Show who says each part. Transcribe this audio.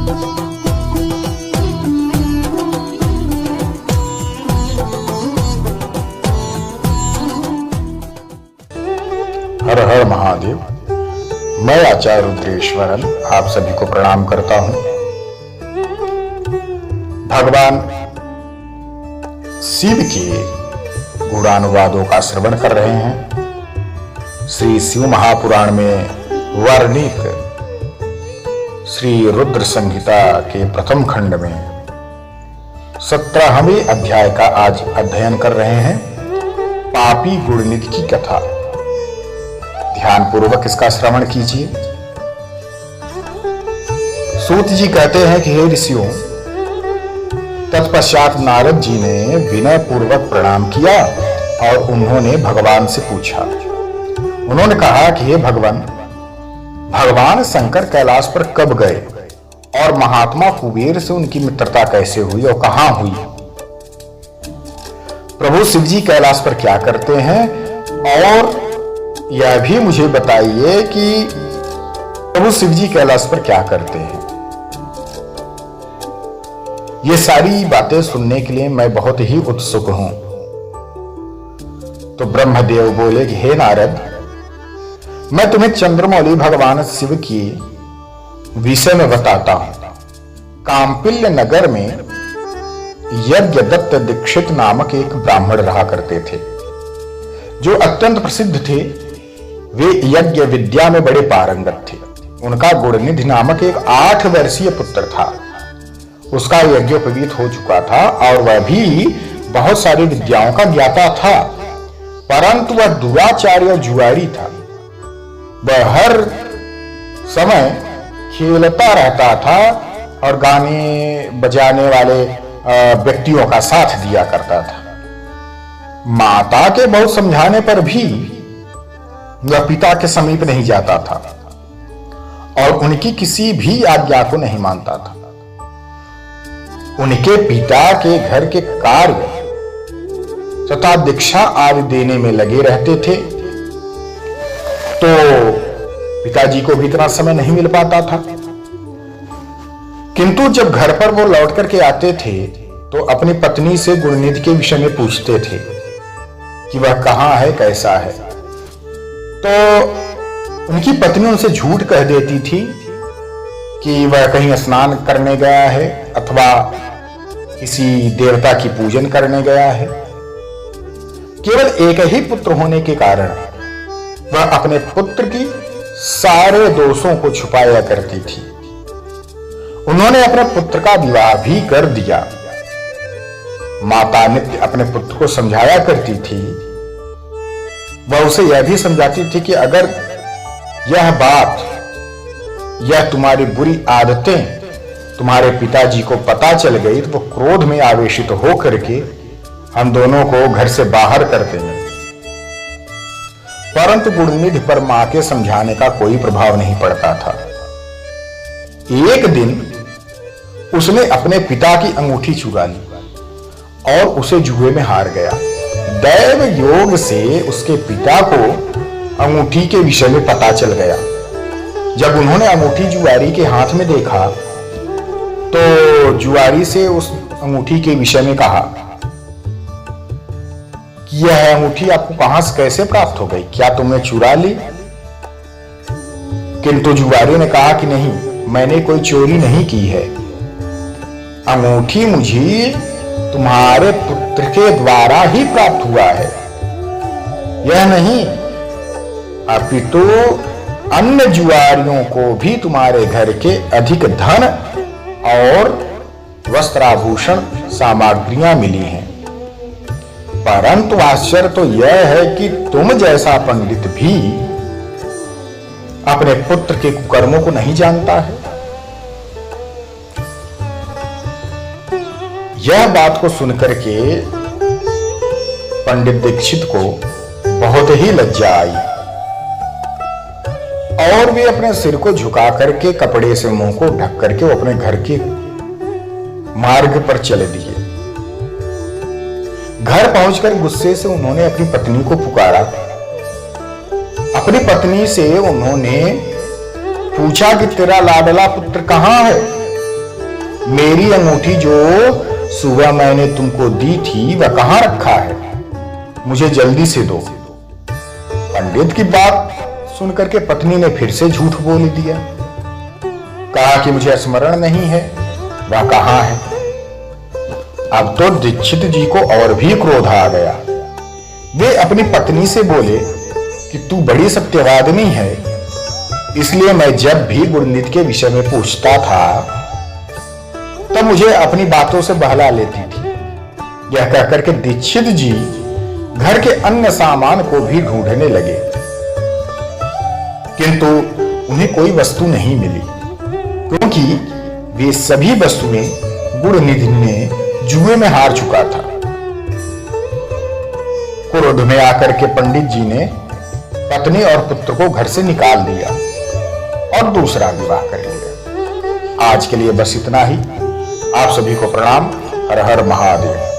Speaker 1: हर हर महादेव। मैं आचार्य रुद्रेश्वरन आप सभी को प्रणाम करता हूं। भगवान शिव के गुणानुवादों का श्रवण कर रहे हैं। श्री शिव महापुराण में वर्णित श्री रुद्र संहिता के प्रथम खंड में 17वें अध्याय का आज अध्ययन कर रहे हैं। पापी गुणनिधि की कथा। ध्यान पूर्वक इसका श्रवण कीजिए। सूत जी कहते हैं कि हे ऋषियों, तत्पश्चात नारद जी ने विनय पूर्वक प्रणाम किया और उन्होंने भगवान से पूछा। उन्होंने कहा कि हे भगवान शंकर कैलाश पर कब गए और महात्मा कुबेर से उनकी मित्रता कैसे हुई और कहां हुई? प्रभु शिव जी कैलाश पर क्या करते हैं और यह भी मुझे बताइए कि प्रभु शिव जी कैलाश पर क्या करते हैं। ये सारी बातें सुनने के लिए मैं बहुत ही उत्सुक हूं। तो ब्रह्मदेव बोले कि हे नारद, मैं तुम्हें चंद्रमौली भगवान शिव की विषय में बताता हूं। कांपिल्य नगर में यज्ञदत्त दीक्षित नामक एक ब्राह्मण रहा करते थे, जो अत्यंत प्रसिद्ध थे। वे यज्ञ विद्या में बड़े पारंगत थे। उनका गुणनिधि नामक एक 8 वर्षीय पुत्र था। उसका यज्ञोपवीत हो चुका था और वह भी बहुत सारी विद्याओं का ज्ञाता था, परंतु वह दुराचारी और जुआरी था। वह हर समय खेलता रहता था और गाने बजाने वाले व्यक्तियों का साथ दिया करता था। माता के बहुत समझाने पर भी वह पिता के समीप नहीं जाता था और उनकी किसी भी आज्ञा को नहीं मानता था। उनके पिता के घर के कार्य तथा दीक्षा आदि देने में लगे रहते थे, तो पिताजी को भी इतना समय नहीं मिल पाता था। किंतु जब घर पर वो लौट करके आते थे तो अपनी पत्नी से गुणनिधि के विषय में पूछते थे कि वह कहां है, कैसा है। तो उनकी पत्नी उनसे झूठ कह देती थी कि वह कहीं स्नान करने गया है अथवा किसी देवता की पूजन करने गया है। केवल एक ही पुत्र होने के कारण वह अपने पुत्र की सारे दोषों को छुपाया करती थी। उन्होंने अपने पुत्र का विवाह भी कर दिया। माता नित्य अपने पुत्र को समझाया करती थी। वह उसे यह भी समझाती थी कि अगर यह तुम्हारी बुरी आदतें तुम्हारे पिताजी को पता चल गई तो वो क्रोध में आवेशित होकर के हम दोनों को घर से बाहर कर देंगे। परंतु गुणनिधि पर मां के समझाने का कोई प्रभाव नहीं पड़ता था। एक दिन उसने अपने पिता की अंगूठी चुरा ली और उसे जुए में हार गया। दैव योग से उसके पिता को अंगूठी के विषय में पता चल गया। जब उन्होंने अंगूठी जुआरी के हाथ में देखा तो जुआरी से उस अंगूठी के विषय में कहा कि यह अंगूठी आपको कहां से कैसे प्राप्त हो गई, क्या तुमने चुरा ली? किंतु जुआरी ने कहा कि नहीं, मैंने कोई चोरी नहीं की है। अंगूठी मुझे तुम्हारे पुत्र के द्वारा ही प्राप्त हुआ है, यह नहीं अपितु अन्य जुआरियों को भी तुम्हारे घर के अधिक धन और वस्त्राभूषण सामग्रियां मिली हैं। परंतु आश्चर्य तो यह है कि तुम जैसा पंडित भी अपने पुत्र के कुकर्मों को नहीं जानता है। यह बात को सुनकर के पंडित दीक्षित को बहुत ही लज्जा आई और वे अपने सिर को झुका करके कपड़े से मुंह को ढक करके वो अपने घर के मार्ग पर चले दिए। घर पहुंचकर गुस्से से उन्होंने अपनी पत्नी को पुकारा। अपनी पत्नी से उन्होंने पूछा कि तेरा लाडला पुत्र कहां है? मेरी अंगूठी जो सुबह मैंने तुमको दी थी वह कहां रखा है? मुझे जल्दी से दो। पंडित की बात सुनकर के पत्नी ने फिर से झूठ बोल दिया। कहा कि मुझे स्मरण नहीं है, वह कहां है? अब तो दीक्षित जी को और भी क्रोध आ गया। वे अपनी पत्नी से बोले कि तू बड़ी सत्यवादिनी है, इसलिए मैं जब भी गुरुनिधि के विषय में पूछता था तब मुझे अपनी बातों से बहला लेती थी। यह कहकर के दीक्षित जी घर के अन्य सामान को भी ढूंढने लगे, किंतु उन्हें कोई वस्तु नहीं मिली, क्योंकि वे सभी वस्तुएं गुरुनिधि ने जुए में हार चुका था। क्रोध में आकर के पंडित जी ने पत्नी और पुत्र को घर से निकाल दिया और दूसरा विवाह कर लिया। आज के लिए बस इतना ही। आप सभी को प्रणाम। हर हर महादेव।